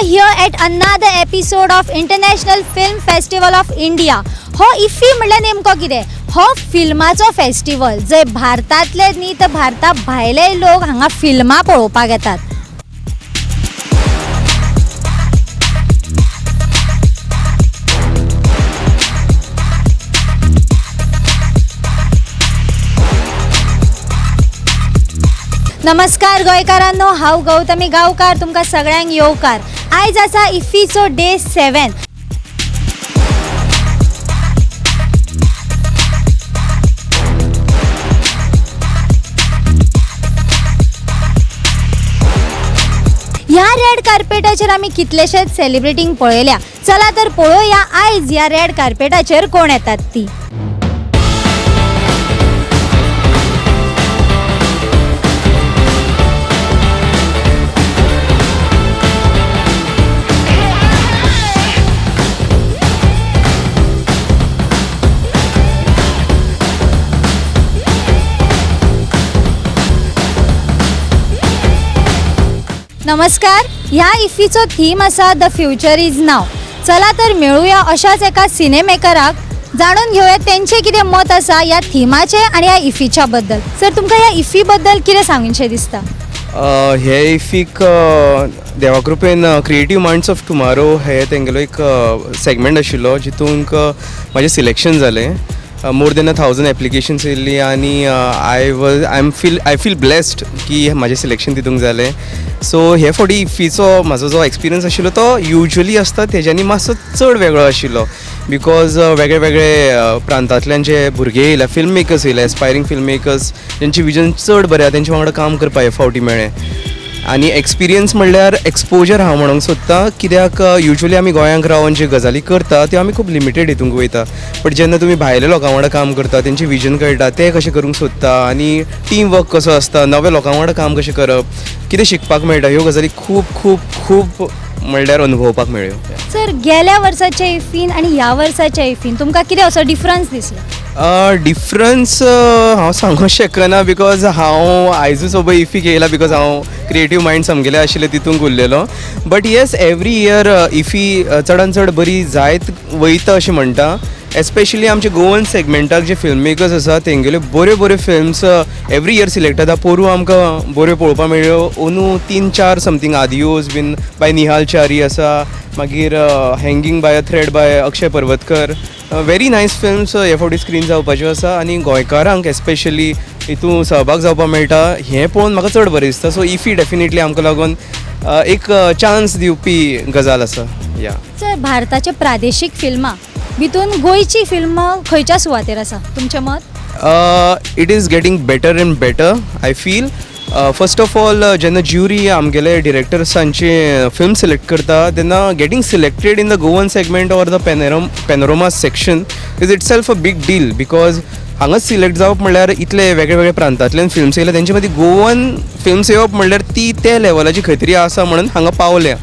here at another episode of International Film Festival of India. हो IFFI म्हणल्यार नेमको कितें? हो फिल्माचो फेस्टिवल जंय भारतांतले न्ही तर भारता भायले लोक हांगा फिल्मां पळोवपाक येतात. नमस्कार गोंयकारांनो, हांव गौतमी गांवकार तुमकां सगळ्यांक येवकार. आयज आसा इफ्फीचो डे 7. ह्या रेड कार्पेटाचेर आमी कितलेशेच सेलिब्रेटींग पळयल्या. चला तर पळोवया आयज ह्या रेड कार्पेटाचेर कोण येतात ती. नमस्कार. ह्या इफ्फीचो थीम आसा द फ्युचर इज नाव. चला तर मेळुया अशाच एका सिनेमेकराक, जाणून घेवया तेंचे कितें मत आसा ह्या थिमाचे आनी ह्या इफ्फीच्या बद्दल. सर, तुमकां ह्या इफ्फी बद्दल कितें सांगूंशें दिसता? हे इफ्फीक देवा कृपेन क्रिएटीव माइंड्स ऑफ टुमारो हे तेंगेलो एक सेगमेंट आशिल्लो जितूंक म्हाजें सिलेक्शन जालें. मोर देन 1000 एप्लिकेशन्स येयल्ली आनी आय फील ब्लेस्ड की म्हाजें सिलेक्शन तितूंक जालें. सो हे फावटी इफ्फीचो म्हाजो जो एक्सपिरियन्स आशिल्लो तो युजली आसता तेज्यांनी मातसो चड वेगळो आशिल्लो. बिकॉज वेगळे वेगळे प्रांतांतल्यान जे भुरगे येयल्या, फिल्म मेकर्स येयले, एस्पायरींग फिल्म मेकर्स जेंची विजन चड बरें तेंचे वांगडा काम करपा हे फावटी मेळ्ळें. आनी एक्सपिरियन्स म्हणल्यार एक्सपोजर हांव म्हणूंक सोदतां, कित्याक युजली आमी गोंयांक रावन जे गजाली करता त्यो आमी खूब लिमिटेड हितूंक वयता. बट जेन्ना तुमी भायल्या लोकां वांगडा काम करता, तेंचें विजन कळटा, ते कशें करूंक सोदता आनी टीम वर्क कसो आसता, नव्या लोकां वांगडा काम कशें करप, कितें शिकपाक मेळटा, ह्यो गजाली खूब खूब खूब म्हणल्यार अनुभवपाक मेळ्ळ्यो. सर, गेल्या वर्साच्या इफ्फीन आनी ह्या वर्साच्या इफ्फीन तुमकां कितें असो डिफरन्स दिसलो? डिफरन्स हांव सांगूंक शकना, बिकॉज हांव आयजूच सोबत इफ्फीक येयला बिकॉज हांव क्रिएटीव माइंड्स आमगेले आशिल्ले तितूंक उरलेलो. But yes, every year IFFI चडान चड बरी जायत वयता अशें म्हणटा. एस्पेशली आमचे गोवन सेगमेंटाक जे फिल्म मेकर्स आसा तेंगेल्यो बऱ्यो बऱ्यो फिल्म्स एवरी इयर सिलेक्ट जाता. पोरू आमकां बऱ्यो पळोवपाक मेळ्ळ्यो. अंदू 3-4 समथींग आदियोज बीन बाय निहाल च्यारी आसा, मागीर hanging by a thread by Akshay Parvatkar. Very nice films हे फावटी स्क्रीन जावपाच्यो आसा आनी गोंयकारांक एस्पेशली हितून सहभाग जावपाक मेळटा हें पळोवन म्हाका चड बरें दिसता. सो इफ्फी डेफिनेटली आमकां लागून एक चान्स दिवपी गजाल आसा. या सर, भारताचे प्रादेशीक फिल्मां भितून गोंयची फिल्मां खंयच्या सुवातेर आसा तुमचें मत? It is getting better and better I feel. First of all जेन्ना ज्युरी आमगेले डिरेक्टर्सांचे फिल्म सिलेक्ट करता तेन्ना getting selected in the Goan segment or the panorama section is it self a big deal. Because हांगाच सिलेक्ट जावप म्हणल्यार इतले वेगळे वेगळे प्रांतांतल्यान फिल्म्स येयले, तेंचे मदीं गोवन फिल्म्स येवप म्हणल्यार ती ते लेवलाची खंय तरी आसा म्हणून हांगा पावल्या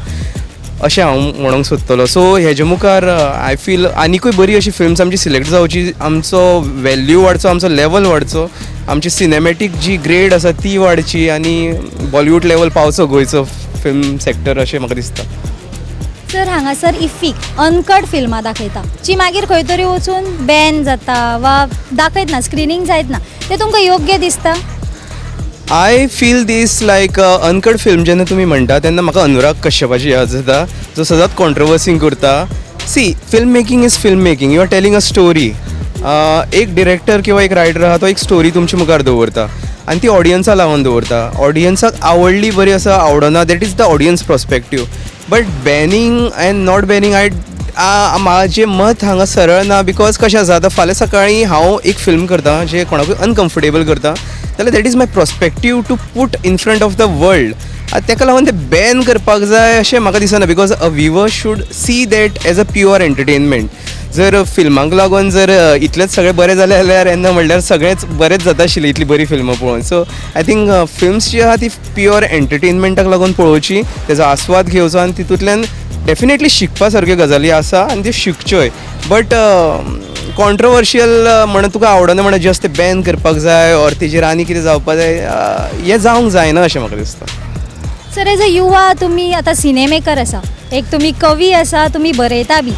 अशें हांव म्हणूंक सोदतलो. सो हेजे मुखार आय फील आनिकूय बरी अशी फिल्म्स आमची सिलेक्ट जावची, आमचो वॅल्यू वाडचो, आमचो लेवल वाडचो, आमची सिनेमॅटीक जी ग्रेड आसा ती वाडची आनी बॉलिवूड लेवल पावचो गोंयचो फिल्म सॅक्टर अशें म्हाका दिसता. सर, हांगासर इफ्फीक अनकट फिल्मां दाखयता जी मागीर खंय तरी वचून बॅन जाता वा दाखयत ना, स्क्रिनींग जायत ना, तें तुमकां योग्य दिसता? I feel this like uncut film जेन्ना तुमी म्हणटा तेन्ना म्हाका अनुराग कश्यपाची याद जाता, जो सदांच कॉन्ट्रोवर्सी करता. See, film making is film making. You are telling a story. एक डिरेक्टर किंवा एक रायटर आहा तो एक स्टोरी तुमच्या मुखार दवरता आनी ती ऑडियन्साक लावन दवरता. ऑडियन्साक आवडली बरी आसा, आवडना, that is the audience perspective. But banning and not banning म्हाजें मत हांगा सरळ ना. बिकॉज कशें आसा, आतां फाल्यां सकाळीं हांव एक फिल्म करता जें कोणाकूय अनकम्फर्टेबल करता जाल्यार that is my perspective to put in front of the world. तेका लागून तें बॅन करपाक जाय अशें म्हाका दिसना. Because a viewer should see that as a pure entertainment. जर फिल्मांक लागून जर इतलेंच सगळें बरें जालें जाल्यार येन्ना म्हणल्यार सगळेंच बरेंच जाता आशिल्लें इतली बरी फिल्मां पळोवन. सो आय थिंक फिल्म्स जी आहा ती प्युअर एंटरटेनमेंटाक लागून पळोवची, तेजो आस्वाद घेवचो आनी तितूंतल्यान डेफिनेटली शिकपा सारक्यो गजाली आसा आनी त्यो शिकच्योय. बट कॉन्ट्रोवर्शियल म्हणून तुका आवडना म्हणून जस्ट तें बॅन करपाक जाय ऑर तेजेर आनी कितें जावपाक जाय हें जावंक जायना अशें म्हाका दिसता. सर एज अ युवा तुमी आता सिनेमेकर आसा, एक तुमी कवी आसा, तुमी बरयता बी,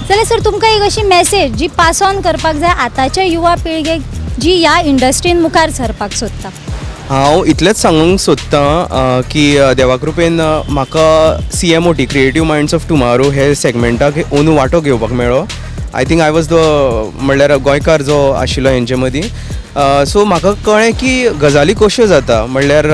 जाल्यार सर तुमकां एक अशी मॅसेज जी पास ऑन करपाक जाय आतांच्या युवा पिळगेक जी ह्या इंडस्ट्रीन मुखार सरपाक सोदता. हांव इतलेंच सांगूंक सोदतां की देवा कृपेन म्हाका CMOT creative minds of tomorrow हे सेगमेंटाक अंदू वांटो घेवपाक मेळ्ळो. I think I was the म्हणल्यार गोंयकार जो आशिल्लो हेंचे मदीं. सो म्हाका कळ्ळें की गजाली कश्यो जाता, म्हणल्यार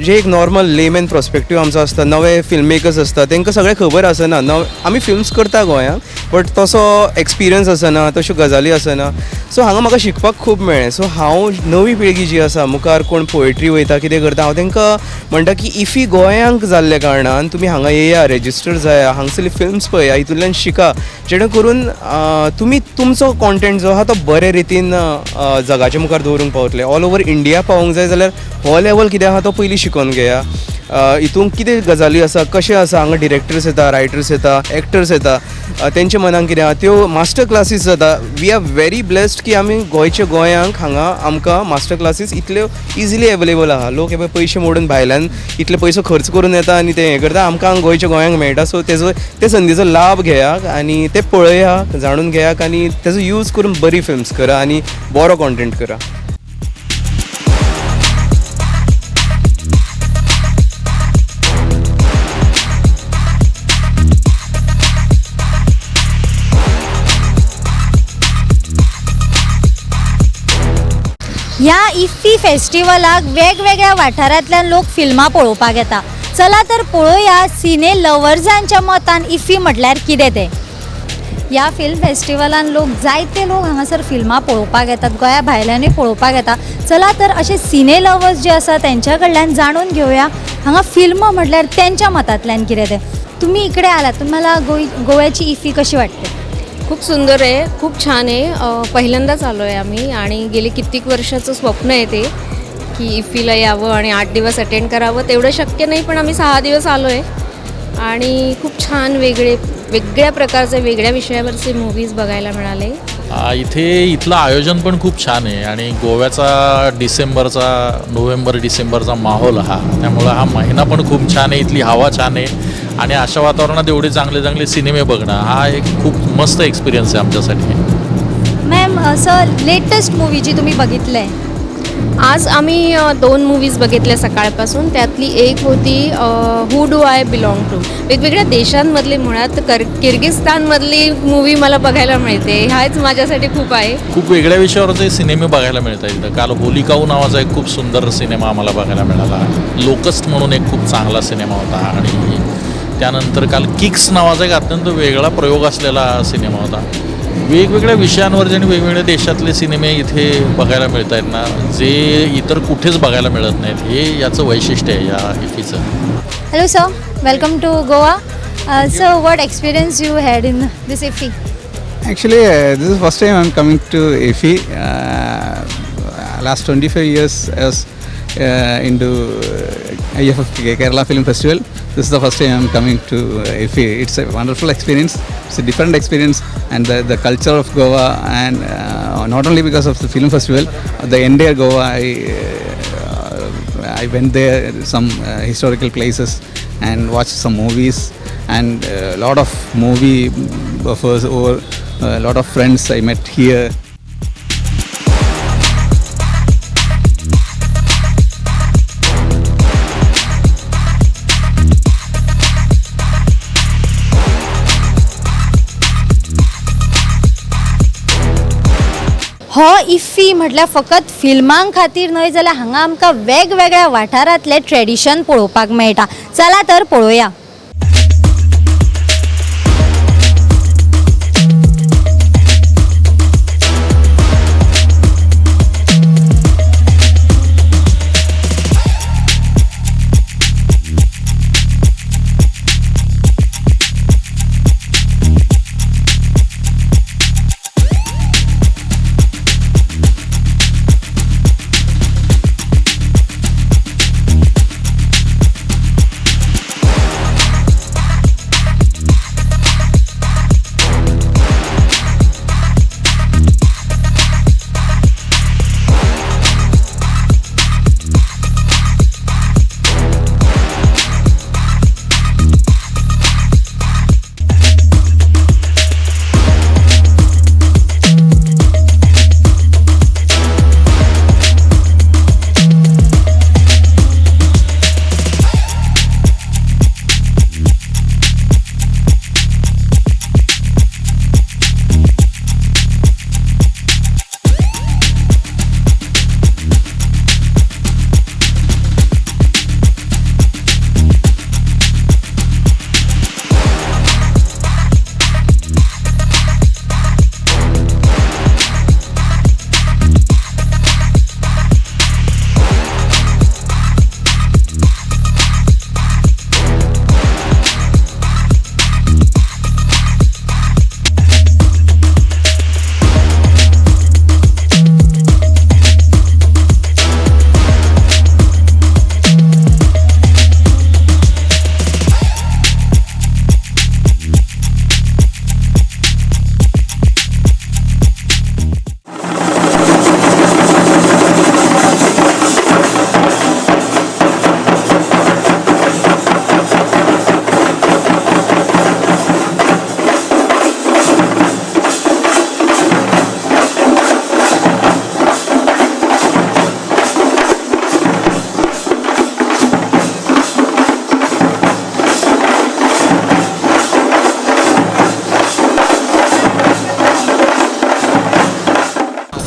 जे एक नॉर्मल लेमॅन पर्स्पेक्टीव आमचो आसता, नवे फिल्म मेकर्स आसता, तांकां सगळें खबर आसना. आमी फिल्म्स करता गोंयांत, बट तसो एक्सपिरियन्स आसना, तश्यो गजाली आसना. सो हांगा म्हाका शिकपाक खूब मेळ्ळें. सो हांव नवी पिळगी जी आसा, मुखार कोण पोएट्री वयता, कितें करता, हांव तांकां म्हणटा की इफी गोंयांक जाल्ले कारणान तुमी हांगा येया, रेजिस्टर जाया, हांगसरली फिल्म्स पळया, हितूंतल्यान शिका, जेणे करून तुमी तुमचो कॉन्टेंट जो आहा तो बरे रितीन जगाच्या मुखार दवरूंक पावतले. ऑल ओवर इंडिया पावूंक जाय जाल्यार हो लेवल कितें आहा तो पयलीं शिकून घेया. हितूंक कितें गजाली आसा, कशें आसा, हांगा डिरेक्टर्स येता, रायटर्स येता, एक्टर्स येता, तेंच्या मनान कितें आहा त्यो मास्टर क्लासीस जाता. वी आर व्हेरी ब्लेस्ड की आमी गोंयच्या गोंयांक हांगा आमकां मास्टर क्लासीस इतल्यो इजिली एवेलेबल आहा. लोक हे पयशे मोडून भायल्यान इतले पयसो खर्च करून येता आनी ते हें करता, आमकां गोंयच्या गोंयांक मेळटा. सो ते संदीचो लाभ घेयात आनी ते पळयात, जाणून घेयात आनी तेजो यूज करून बरी फिल्म्स करा आनी बरो कॉन्टेंट करा. ह्या इफ्फी फेस्टिवलाक वेगवेगळ्या वाठारांतल्यान लोक फिल्मां पळोवपाक येता. चला तर पळोवया सिने लवर्सांच्या मतान इफ्फी म्हटल्यार कितें तें. ह्या फिल्म फेस्टिवलान जायते लोक हांगासर फिल्मां पळोवपाक येतात, गोंया भायल्यानूय पळोवपाक येता. चला तर असे सिने लवर्स जे आसा तेंच्या कडल्यान जाणून घेवया हांगा फिल्म म्हटल्यार तेंच्या मतांतल्यान कितें तें. तुम्ही इकडे आलात, तुम्हाला गोव्याची इफ्फी कशी वाटते? खूप सुंदर आहे, खूप छान आहे. पहिल्यांदाच आलो आहे आम्ही आणि गेली कित्येक वर्षाचं स्वप्न आहे ते की इफ्फीला यावं आणि 8 दिवस अटेंड करावं. तेवढं शक्य नाही, पण आम्ही 6 दिवस आलो आहे आणि खूप छान वेगळ्या प्रकारचे वेगळ्या विषयावरचे मूव्हीज बघायला मिळाले. इथलं आयोजन पण खूप छान आहे आणि गोव्याचा नोव्हेंबर डिसेंबरचा माहोल हा, त्यामुळं हा महिना पण खूप छान आहे. इथली हवा छान आहे आणि अशा वातावरणात एवढे चांगले चांगले सिनेमे बघणं हा एक खूप मस्त एक्सपिरियन्स आहे आमच्यासाठी. मॅम असं लेटेस्ट मूवी जी तुम्ही बघितलं आहे? आज आम्ही 2 मूव्हीज बघितल्या सकाळपासून. त्यातली एक होती who do I belong to. वेगवेगळ्या देशांमधली, मुळात किर्गिस्तानमधली मूव्ही मला बघायला मिळते. हाच माझ्यासाठी खूप आहे. खूप वेगळ्या विषयावरचे सिनेमे बघायला मिळतात इथं. काल होलिकाऊ नावाचा एक खूप सुंदर सिनेमा आम्हाला बघायला मिळाला. लोकस्ट म्हणून एक खूप चांगला सिनेमा होता आणि त्यानंतर काल किक्स नावाचा एक अत्यंत वेगळा प्रयोग असलेला सिनेमा होता. वेगवेगळ्या विषयांवरचे आणि वेगवेगळ्या देशातले सिनेमे इथे बघायला मिळत आहेत ना, जे इतर कुठेच बघायला मिळत नाहीत. हे याचं वैशिष्ट्य आहे या इफ्फीचं. Hello sir, welcome to Goa. Sir, what experience you had in this IFFI? Actually, this is first time I'm coming to Iffi. Last 25 years I was into IFF Kerala Film Festival. This is the first time I'm coming to Iffi. It's a wonderful experience. It's a different experience, and the culture of Goa, and not only because of the film festival, the entire Goa. I went there, some historical places, and watched some movies, and a lot of movie buffers over. A lot of friends I met here. हो IFFI म्हटल्यार फकत फिल्मां खातीर न्हय, जाल्यार हांगा आमकां वेगवेगळ्या वाठारांतले ट्रेडिशन पळोवपाक मेळटा. चला तर पळोवया.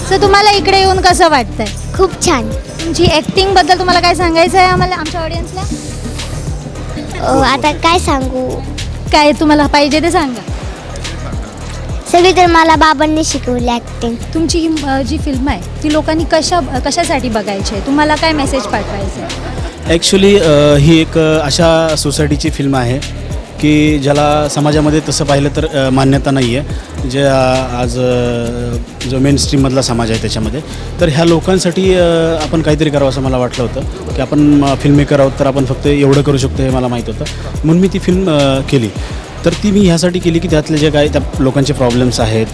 सो तुम्हाला इकडे येऊन कसं वाटतंय? खूप छान. तुमची ॲक्टिंगबद्दल तुम्हाला काय सांगायचं आहे आम्हाला, आमच्या ऑडियन्सला? आता काय सांगू, काय तुम्हाला पाहिजे ते सांगा. सगळी तर मला बाबांनी शिकवली ॲक्टिंग. तुमची ही जी फिल्म आहे ती लोकांनी कशासाठी बघायची आहे? तुम्हाला काय मेसेज पाठवायचं आहे? ॲक्च्युली ही एक अशा सोसायटीची फिल्म आहे की ज्याला समाजामध्ये तसं पाहिलं तर मान्यता नाही आहे, जे आज जो मेन स्ट्रीममधला समाज आहे त्याच्यामध्ये. तर ह्या लोकांसाठी आपण काहीतरी करावं असं मला वाटलं होतं की आपण फिल्म मेकर आहोत तर आपण फक्त एवढं करू शकतो हे मला माहीत होतं, म्हणून मी ती फिल्म केली. तर ती मी ह्यासाठी केली की त्यातले जे काय त्या लोकांचे प्रॉब्लेम्स आहेत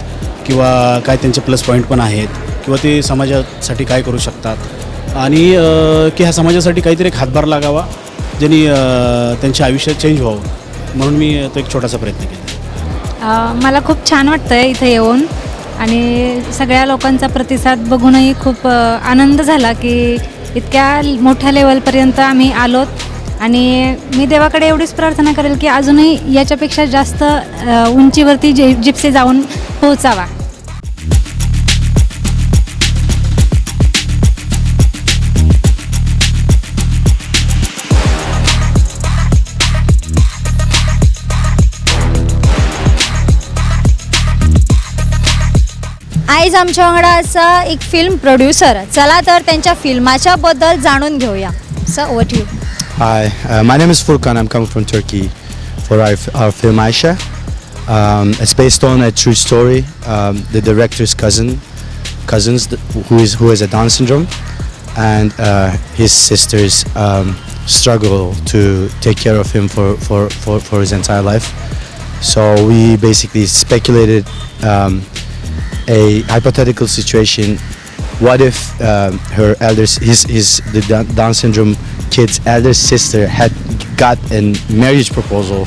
किंवा काय त्यांचे प्लस पॉईंट पण आहेत किंवा ते समाजासाठी काय करू शकतात आणि की ह्या समाजासाठी काहीतरी एक हातभार लागावा ज्यांनी त्यांचे आयुष्य चेंज व्हावं, म्हणून मी तो एक छोटासा प्रयत्न केला. मला खूप छान वाटतं आहे इथं येऊन आणि सगळ्या लोकांचा प्रतिसाद बघूनही खूप आनंद झाला की इतक्या मोठ्या लेवलपर्यंत आम्ही आलोत. आणि मी देवाकडे एवढीच प्रार्थना करेल की अजूनही याच्यापेक्षा जास्त उंचीवरती जिप्सी जाऊन पोहोचावा. आज आमच्या वांगडा असा एक फिल्म प्रोड्युसर. चला तर त्यांच्या फिल्माच्या बद्दल जाणून घेऊया. Sir, over to you. Hi, my name is Furkan. I'm coming from Turkey for our film Aisha. It's based on a true story. The director's cousins who has a Down syndrome, and his sisters struggle to take care of him for his entire life. So we basically speculated a hypothetical situation. What if the Down syndrome kid's elder sister had got a marriage proposal,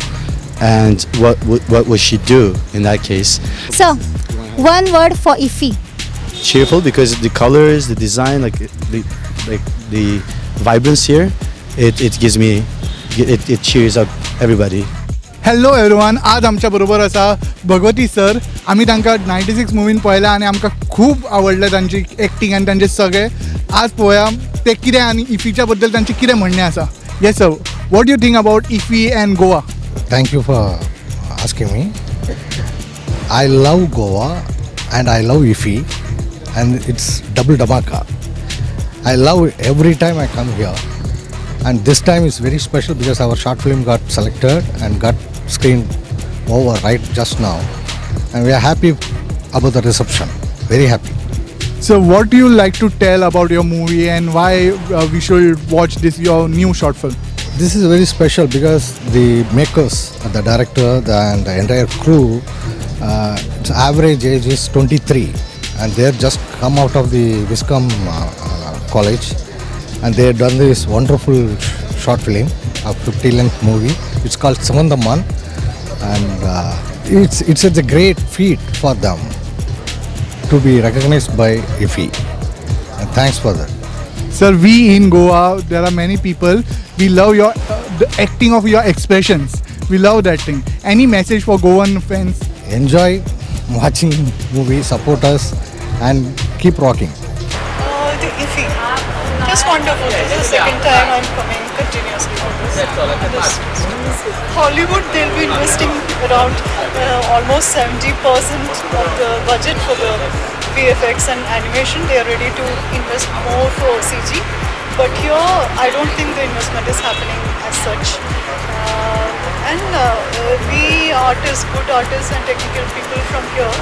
and what would she do in that case? So, one word for Iffi. Cheerful, because the colors, the design, the vibrance here, it gives me, it cheers up everybody. Hello everyone. आज आमच्या बरोबर आसा Bhagwati sir. आमी तांकां 96 मुवीन पळयला आनी आमकां खूब आवडलें तांची एक्टींग आनी तांचे सगळे. आज पळोवया ते कितें आनी इफीच्या बद्दल तांचे कितें म्हणणें आसा. Yes sir, what you think about IFFI and Goa? Thank you for asking me. I love Goa and I love Iffi, and it's double dhamaka. I love every time I come here, and this time is very special because our short film got selected and got screened over right just now, and we are happy about the reception. Very happy. So what do you like to tell about your movie and why we should watch this, your new short film? This is very special because the makers, the director, and the entire crew, its average age is 23, and they have just come out of the Viscom college, and they have done this wonderful short film, a 50-length movie. It's called Samandaman, and it's a great feat for them to be recognized by Iffi, and thanks for that. Sir, we in Goa, there are many people, we love your the acting of your expressions. We love that thing. Any message for Goan fans? Enjoy watching movie, support us, and keep rocking. The Iffi, just wonderful. This is the second time I'm coming continuously for this. Hollywood, they'll be investing around almost 70% of the budget for the VFX and animation. They are ready to invest more for CG, but here I don't think the investment is happening as such. And we artists, good artists and technical people from here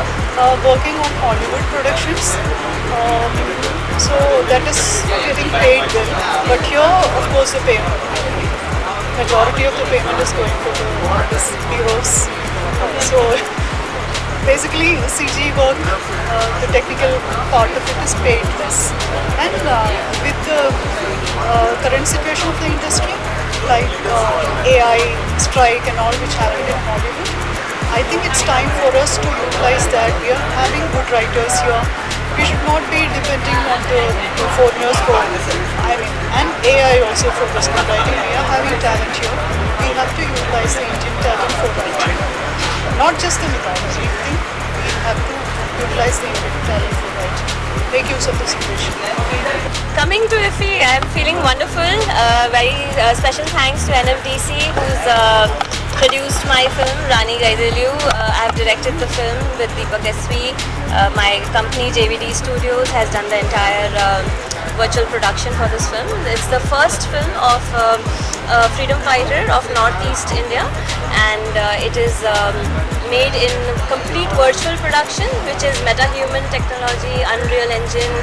are working on Hollywood productions. So that is getting paid well. But here, of course, the payment, majority of the payment is going for the heroes. So basically, CG work, the technical part of it is paid less. And with the current situation of the industry, like AI strike and all which happened in Hollywood, I think it's time for us to utilize that. We are having good writers here. We should not be depending on the foreigners for, and AI also for the screenwriting. We are having talent here. We have to utilize the Indian talent for writing. Not just the mythology thing. We have to utilize the Indian talent for right. Make use of the situation. Coming to Iffi, I am feeling wonderful. Very special thanks to NFDC who's produced my film Rani Gaidelu. I have directed the film with Deepak SV. My company JVD Studios has done the entire virtual production for this film. It's the first film of a freedom fighter of Northeast India, and it is made in complete virtual production, which is meta-human technology, Unreal Engine,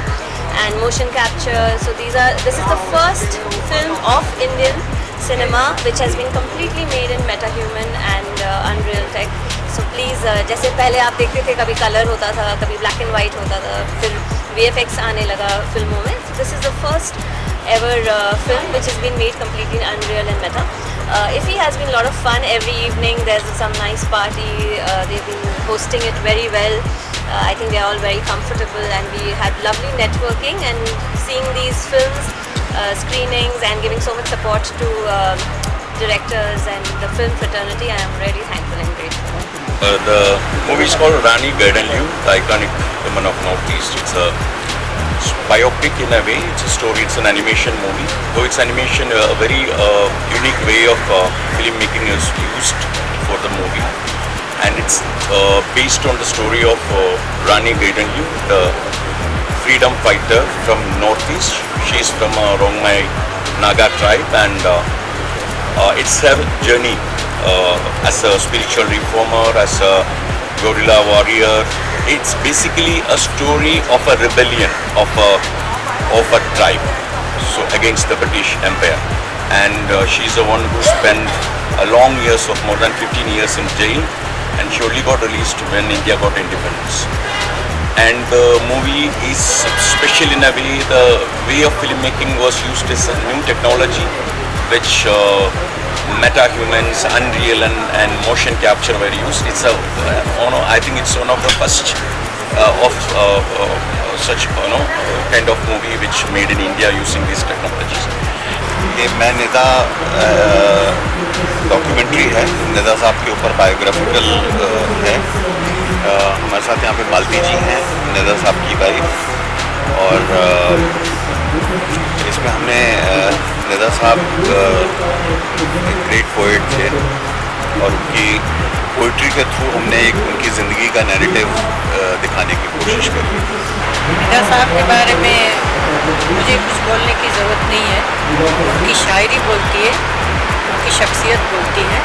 and motion capture. So this is the first film of Indian cinema which has been completely made in meta-human and Unreal Tech. So please, जैसे पहले आप देखते थे कभी colour होता था, कभी black and white होता था, फिर VFX आने लगा फिल्मों में. So this is the first ever film which has been made completely in Unreal and Meta. Iffi has been a lot of fun. Every evening there's some nice party. They've been hosting it very well. I think they're all very comfortable, and we had lovely networking and seeing these films, screenings, and giving so much support to directors and the film fraternity. I am really thankful and grateful. The movie is called Rani Gaidelu, the iconic woman of Northeast. It's a biopic in a way. It's a story. It's an animation movie. Though it's animation, a very unique way of filmmaking is used for the movie, and it's based on the story of Rani Gaidelu, the freedom fighter from Northeast. She's from Rongmai Naga tribe, and it's her journey as a spiritual reformer, as a guerrilla warrior. It's basically a story of a rebellion of a tribe, so against the British Empire. And she's the one who spent a long years of more than 15 years in jail, and she only got released when India got independence. And the movie is special in a way. The way of filmmaking was used as a new technology, which meta-humans, Unreal and motion capture were used. It's I think it's one of the first of such kind of movie which made in India using these technologies. ये मैं Nida documentary है, निदा साहब के ऊपर biographical है. हमारे साथ यहाँ पे मालती जी हैं, निदा साहब की वाइफ, और इसमें हमने निदा साहब एक ग्रेट पोइट थे, और उनकी पोइट्री के थ्रू हमने एक उनकी ज़िंदगी का नैरेटिव दिखाने की कोशिश करी. निदा साहब के बारे में मुझे कुछ बोलने की ज़रूरत नहीं है. उनकी शायरी बोलती है, उनकी शख्सियत बोलती है.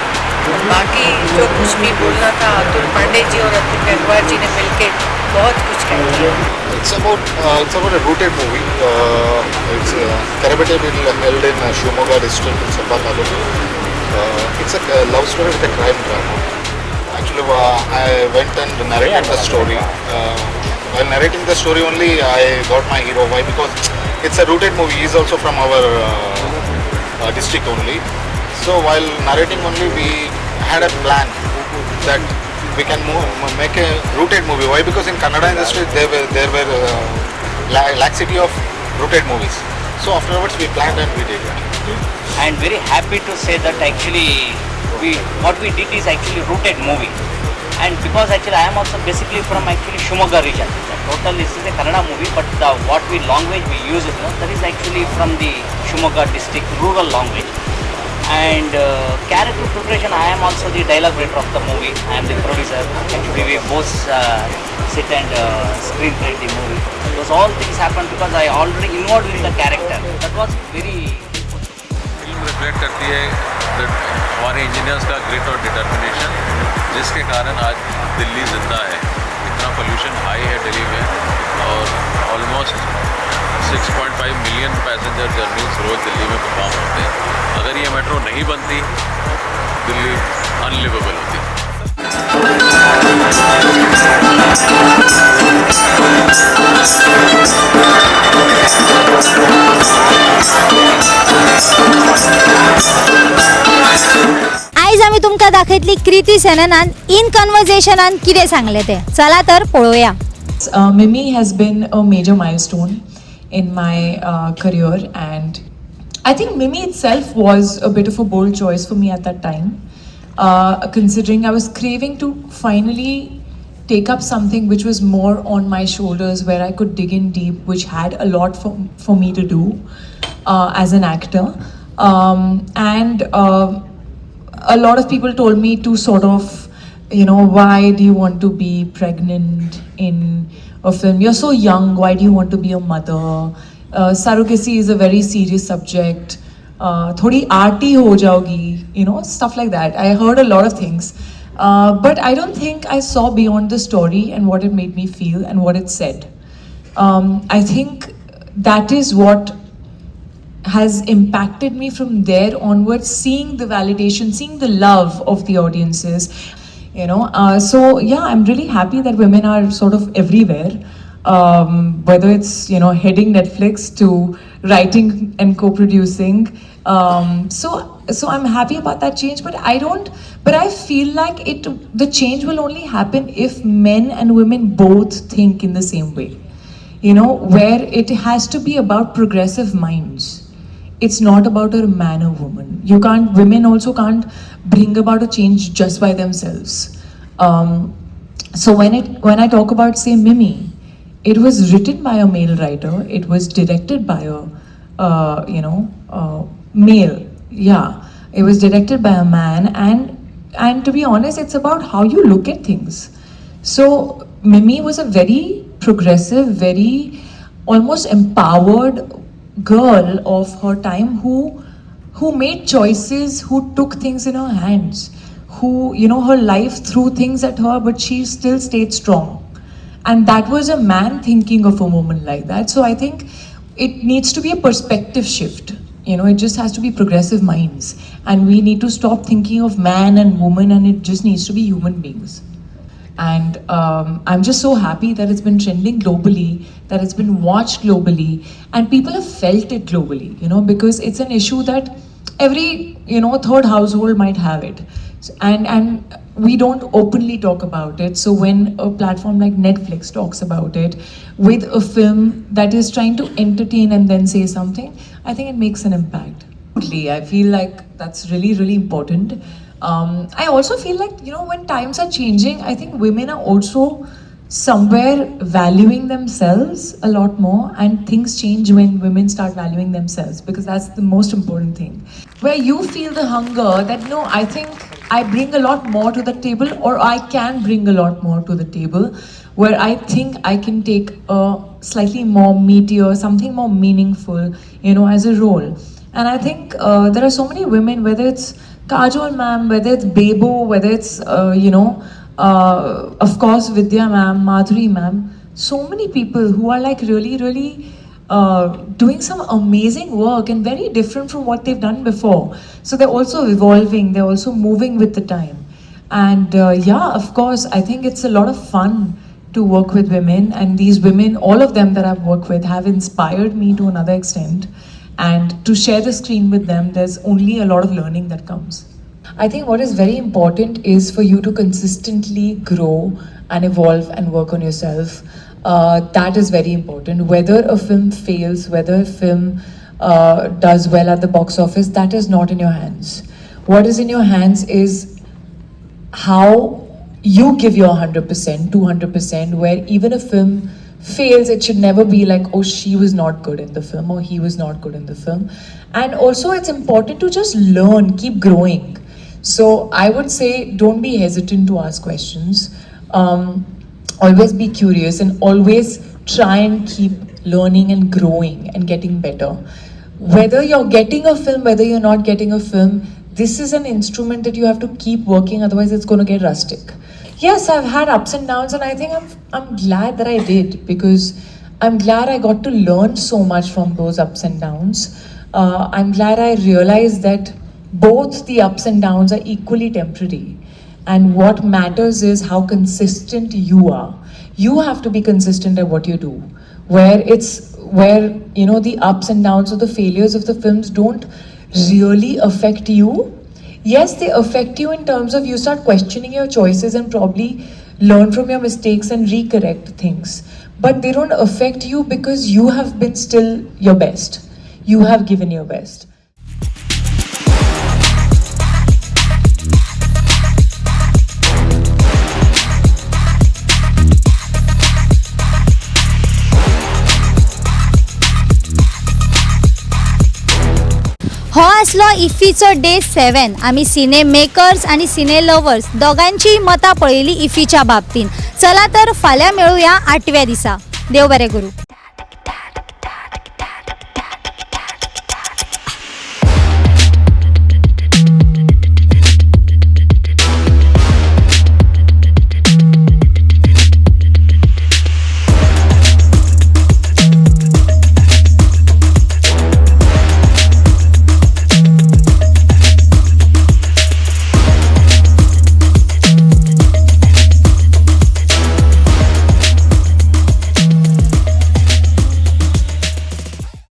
बाकी जो कुछ भी बोलना था, अतुल पांडे जी और अतुल गंगवार जी ने मिलके बहुत कुछ कह दिया. It's about a rooted movie. It's Karabate held in Shimoga district in Sabha Taluku. It's a love story with a crime drama. Actually, I went and narrated the story. While narrating the story only, I got my hero. Why? Because it's a rooted movie. He's also from our district only. So while narrating only, we had a plan that we can make a rooted movie. Why? Because in Kannada industry there were laxity of rooted movies. So afterwards we planned and we did it. And very happy to say that actually what we did is actually rooted movie. And because actually I am also basically from actually Shimoga region. Total this is a Kannada movie, but what language we use it, that is actually from the Shimoga district rural language. And character preparation, I am also the dialogue writer of the movie. I am the producer. Actually, we both sit and screenplay the movie. Those all things happened because I already involved in the character. That was very. Film reflect करती है हमारे engineers का grit और determination, जिसके कारण आज दिल्ली जिंदा है. इतना पोल्यूशन हाई है दिल्ली में, और ऑलमोस्ट 6.5 मिलियन पैसेंजर जर्नीज रोज़ दिल्ली में परफॉर्म होते हैं. अगर ये मेट्रो नहीं बनती, दिल्ली अनलिवेबल होती. आयज आमी तुमकां दाखयतली कृती सेननान इन कन्वर्सेशनान कितें सांगलें तें. चला तर पळोवया. Mimi has been a major milestone in my career, and I think Mimi itself was a bit of a bold choice for me at that time, considering I was craving to finally take up something which was more on my shoulders, where I could dig in deep, which had a lot for me to do as an actor. And a lot of people told me to sort of, why do you want to be pregnant in a film? You're so young, why do you want to be a mother? Surrogacy is a very serious subject. Thodi aarti ho jaogi, stuff like that. I heard a lot of things. But I don't think I saw beyond the story and what it made me feel and what it said. I think that is what has impacted me from there onwards, seeing the validation, seeing the love of the audiences. So yeah, I'm really happy that women are sort of everywhere, whether it's heading Netflix to writing and co-producing. So I'm happy about that change, but I feel like the change will only happen if men and women both think in the same way, where it has to be about progressive minds. It's not about a man or woman. Women also can't bring about a change just by themselves. So when I talk about, say, Mimi, it was written by a male writer. It was directed by a male. Yeah, it was directed by a man, and to be honest, it's about how you look at things. So Mimi was a very progressive, very almost empowered girl of her time who made choices, who took things in her hands, who her life threw things at her, but she still stayed strong. And that was a man thinking of a woman like that. So I think it needs to be a perspective shift. It just has to be progressive minds, and we need to stop thinking of man and woman, and it just needs to be human beings. And I'm just so happy that it's been trending globally, that it's been watched globally, and people have felt it globally, because it's an issue that every, third household might have it. And we don't openly talk about it. So when a platform like Netflix talks about it with a film that is trying to entertain and then say something, I think it makes an impact. I feel like that's really, really important. I also feel like, when times are changing, I think women are also somewhere valuing themselves a lot more, and things change when women start valuing themselves, because that's the most important thing. Where you feel the hunger that, no, I think I bring a lot more to the table, or I can bring a lot more to the table, where I think I can take a slightly more meatier, something more meaningful, as a role. And I think there are so many women, whether it's Kajol ma'am, whether it's Bebo, whether it's, of course, Vidya ma'am, Madhuri ma'am, so many people who are like really, really doing some amazing work and very different from what they've done before. So they're also evolving, they're also moving with the time. And yeah, of course, I think it's a lot of fun to work with women, and these women, all of them that I've worked with, have inspired me to another extent. And to share the screen with them, there's only a lot of learning that comes. I think what is very important is for you to consistently grow and evolve and work on yourself. That is very important. Whether a film fails, whether a film does well at the box office, that is not in your hands. What is in your hands is how you give your 100%, 200%, where even a film fails, it should never be like, oh, she was not good in the film, or he was not good in the film. And also it's important to just learn, keep growing. So I would say, don't be hesitant to ask questions. Always be curious, and always try and keep learning and growing and getting better. Whether you're getting a film, whether you're not getting a film, this is an instrument that you have to keep working, otherwise it's going to get rustic. Yes, I've had ups and downs, and I think I'm glad that I did, because I'm glad I got to learn so much from those ups and downs. I'm glad I realized that both the ups and downs are equally temporary, and what matters is how consistent you are. You have to be consistent at what you do, where the ups and downs or the failures of the films don't really affect you. Yes, they affect you in terms of you start questioning your choices and probably learn from your mistakes and recorrect things. But they don't affect you because you have been still your best. You have given your best. आसलो इफ्फीचो day 7. आमी सिने makers आनी सिने lovers दोगांची मतां पळयली इफ्फीच्या बाबतीन. चला तर फाल्यां मेळुया 8व्या दिसा. देव बरें करूं.